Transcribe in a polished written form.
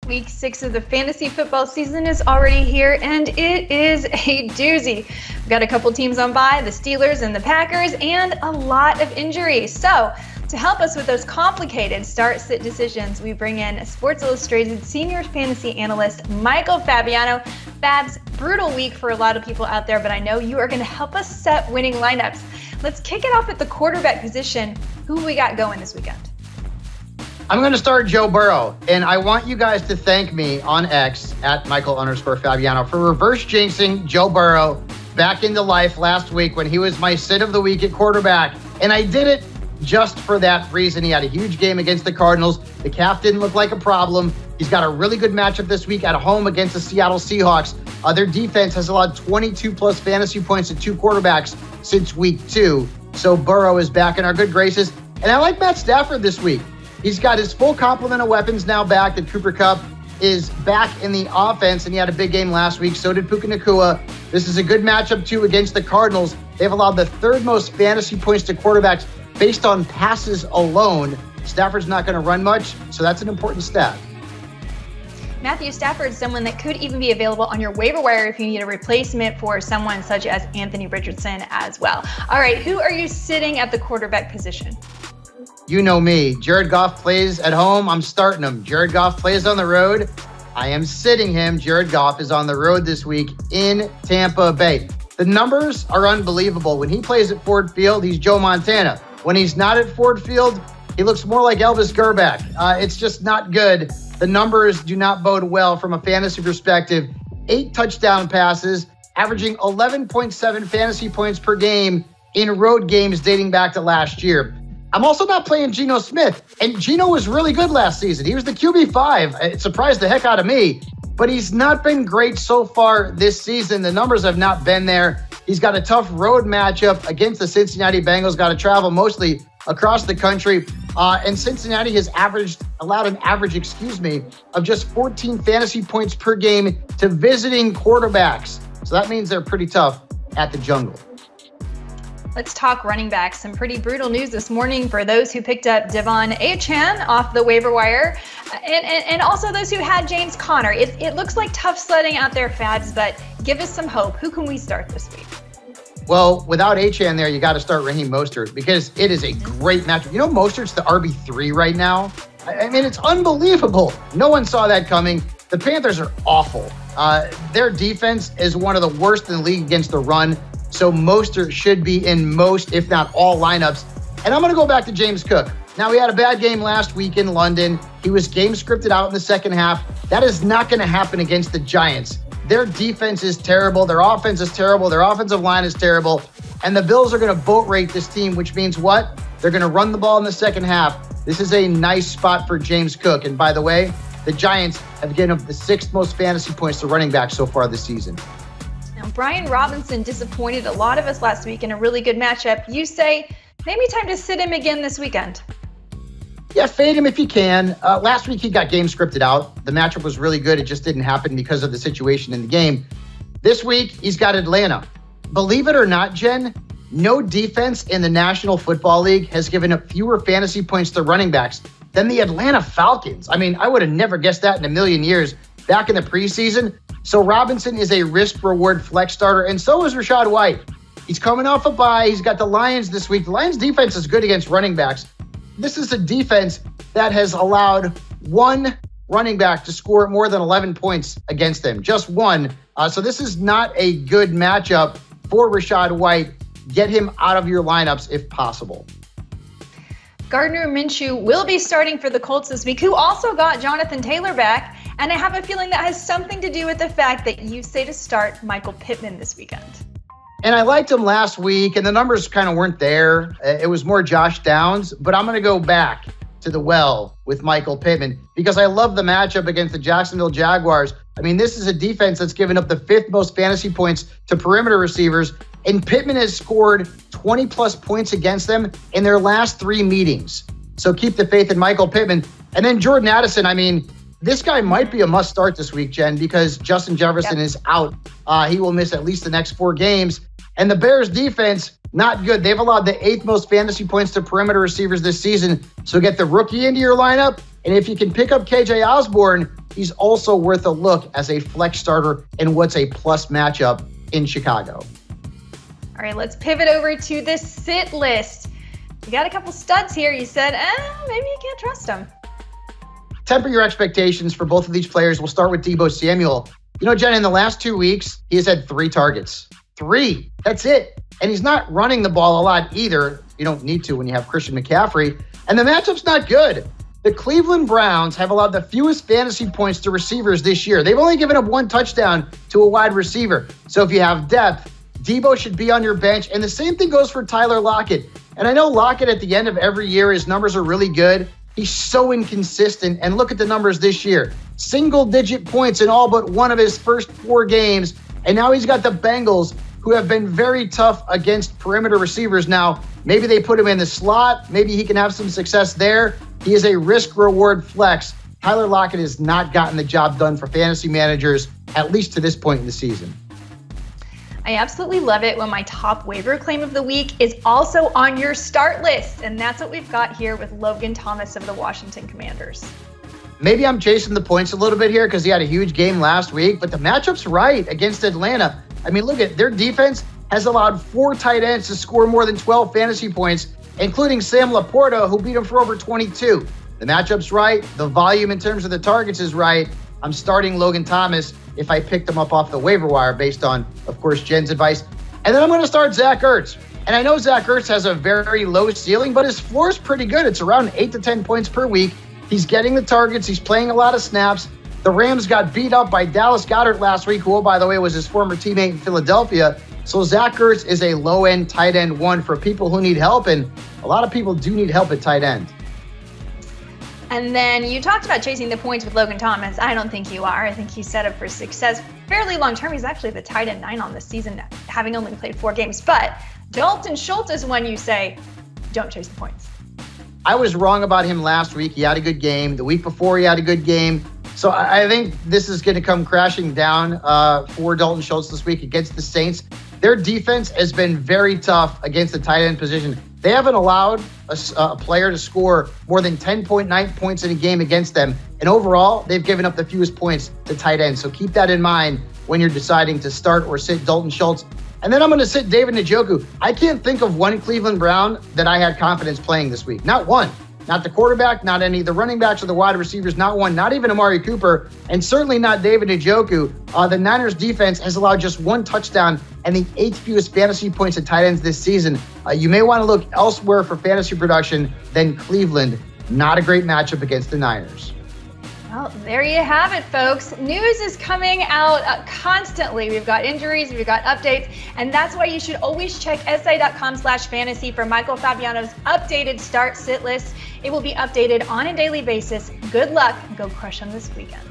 Week 6 of the fantasy football season is already here, and it is a doozy. We've got a couple teams on bye, the Steelers and the Packers, and a lot of injuries. So to help us with those complicated start-sit decisions, we bring in Sports Illustrated senior fantasy analyst Michael Fabiano. Fabs, brutal week for a lot of people out there, but I know you are going to help us set winning lineups. Let's kick it off at the quarterback position. Who we got going this weekend? I'm going to start Joe Burrow, and I want you guys to thank me on X at Michael_Fabiano for reverse jinxing Joe Burrow back into life last week when he was my sit of the week at quarterback. And I did it just for that reason. He had a huge game against the Cardinals. The calf didn't look like a problem. He's got a really good matchup this week at home against the Seattle Seahawks. Their defense has allowed 22-plus fantasy points to two quarterbacks since week 2. So Burrow is back in our good graces. And I like Matt Stafford this week. He's got his full complement of weapons now back. That Cooper Kupp is back in the offense, and he had a big game last week. So did Puka Nacua. This is a good matchup, too, against the Cardinals. They've allowed the third most fantasy points to quarterbacks based on passes alone. Stafford's not going to run much, so that's an important stat. Matthew Stafford is someone that could even be available on your waiver wire if you need a replacement for someone such as Anthony Richardson as well. All right, who are you sitting at the quarterback position? You know me. Jared Goff plays at home. I'm starting him. Jared Goff plays on the road. I am sitting him. Jared Goff is on the road this week in Tampa Bay. The numbers are unbelievable. When he plays at Ford Field, he's Joe Montana. When he's not at Ford Field, he looks more like Elvis Gerback. It's just not good. The numbers do not bode well from a fantasy perspective. 8 touchdown passes, averaging 11.7 fantasy points per game in road games dating back to last year. I'm also not playing Geno Smith, and Geno was really good last season. He was the QB5. It surprised the heck out of me, but he's not been great so far this season. The numbers have not been there. He's got a tough road matchup against the Cincinnati Bengals, got to travel mostly across the country, and Cincinnati has allowed an average of just 14 fantasy points per game to visiting quarterbacks. So that means they're pretty tough at the jungle. Let's talk running backs. Some pretty brutal news this morning for those who picked up Devon Achane off the waiver wire, and also those who had James Conner. It looks like tough sledding out there, Fabs, but give us some hope. Who can we start this week? Well, without Achane there, you got to start Raheem Mostert because it is a great matchup. You know, Mostert's the RB3 right now. I mean, it's unbelievable. No one saw that coming. The Panthers are awful. Their defense is one of the worst in the league against the run. So Mostert should be in most, if not all, lineups. And I'm going to go back to James Cook. Now, he had a bad game last week in London. He was game scripted out in the second half. That is not going to happen against the Giants. Their defense is terrible. Their offense is terrible. Their offensive line is terrible. And the Bills are going to boat rate this team, which means what? They're going to run the ball in the second half. This is a nice spot for James Cook. And by the way, the Giants have given up the 6th most fantasy points to running back so far this season. Now, Brian Robinson disappointed a lot of us last week in a really good matchup. You say maybe time to sit him again this weekend. Yeah, fade him if you can. Last week he got game scripted out. The matchup was really good. It just didn't happen because of the situation in the game. This week he's got Atlanta. Believe it or not, Jen, no defense in the National Football League has given up fewer fantasy points to running backs than the Atlanta Falcons. I mean, I would have never guessed that in a million years back in the preseason. So Robinson is a risk-reward flex starter, and so is Rachaad White. He's coming off a bye. He's got the Lions this week. The Lions defense is good against running backs. This is a defense that has allowed one running back to score more than 11 points against them. Just one. So this is not a good matchup for Rachaad White. Get him out of your lineups if possible. Gardner Minshew will be starting for the Colts this week, who also got Jonathan Taylor back. And I have a feeling that has something to do with the fact that you say to start Michael Pittman this weekend. And I liked him last week, and the numbers kind of weren't there. It was more Josh Downs, but I'm going to go back to the well with Michael Pittman because I love the matchup against the Jacksonville Jaguars. I mean, this is a defense that's given up the 5th most fantasy points to perimeter receivers, and Pittman has scored 20-plus points against them in their last 3 meetings. So keep the faith in Michael Pittman. And then Jordan Addison, I mean, this guy might be a must start this week, Jen, because Justin Jefferson is out. He will miss at least the next 4 games. And the Bears defense, not good. They've allowed the 8th most fantasy points to perimeter receivers this season. So get the rookie into your lineup And if you can pick up KJ Osborne, he's also worth a look as a flex starter in what's a plus matchup in Chicago. All right, let's pivot over to the sit list. You got a couple studs here. You said, maybe you can't trust them. Temper your expectations for both of these players. We'll start with Deebo Samuel. You know, Jen, in the last 2 weeks, he has had 3 targets. 3. That's it. And he's not running the ball a lot either. You don't need to when you have Christian McCaffrey. And the matchup's not good. The Cleveland Browns have allowed the fewest fantasy points to receivers this year. They've only given up 1 touchdown to a wide receiver. So if you have depth, Deebo should be on your bench. And the same thing goes for Tyler Lockett. And I know Lockett at the end of every year, his numbers are really good. He's so inconsistent. And look at the numbers this year. Single-digit points in all but one of his first 4 games. And now he's got the Bengals, who have been very tough against perimeter receivers. Now, maybe they put him in the slot. Maybe he can have some success there. He is a risk-reward flex. Tyler Lockett has not gotten the job done for fantasy managers, at least to this point in the season. I absolutely love it when my top waiver claim of the week is also on your start list. And that's what we've got here with Logan Thomas of the Washington Commanders. Maybe I'm chasing the points a little bit here because he had a huge game last week, but the matchup's right against Atlanta. I mean, look at their defense has allowed 4 tight ends to score more than 12 fantasy points, including Sam Laporta, who beat him for over 22. The matchup's right. The volume in terms of the targets is right. I'm starting Logan Thomas if I picked him up off the waiver wire based on, of course, Jen's advice. And then I'm going to start Zach Ertz. And I know Zach Ertz has a very low ceiling, but his floor is pretty good. It's around 8 to 10 points per week. He's getting the targets. He's playing a lot of snaps. The Rams got beat up by Dallas Goedert last week, who, oh, by the way, was his former teammate in Philadelphia. So Zach Ertz is a low-end tight end one for people who need help, and a lot of people do need help at tight end. And then you talked about chasing the points with Logan Thomas. I don't think you are. I think he's set up for success fairly long term. He's actually the tight end 9 on this season, having only played 4 games. But Dalton Schultz is when you say, don't chase the points. I was wrong about him last week. He had a good game. The week before, he had a good game. So I think this is going to come crashing down for Dalton Schultz this week against the Saints. Their defense has been very tough against the tight end position. They haven't allowed a player to score more than 10.9 points in a game against them. And overall, they've given up the fewest points to tight ends. So keep that in mind when you're deciding to start or sit Dalton Schultz. And then I'm going to sit David Njoku. I can't think of one Cleveland Brown that I had confidence playing this week. Not one. Not the quarterback, not any of the running backs or the wide receivers, not one, not even Amari Cooper, and certainly not David Njoku. The Niners defense has allowed just 1 touchdown and the 8th fewest fantasy points to tight ends this season. You may want to look elsewhere for fantasy production than Cleveland. Not a great matchup against the Niners. Well, there you have it, folks. News is coming out constantly. We've got injuries, we've got updates, and that's why you should always check si.com/fantasy for Michael Fabiano's updated start sit list. It will be updated on a daily basis. Good luck. Go crush them this weekend.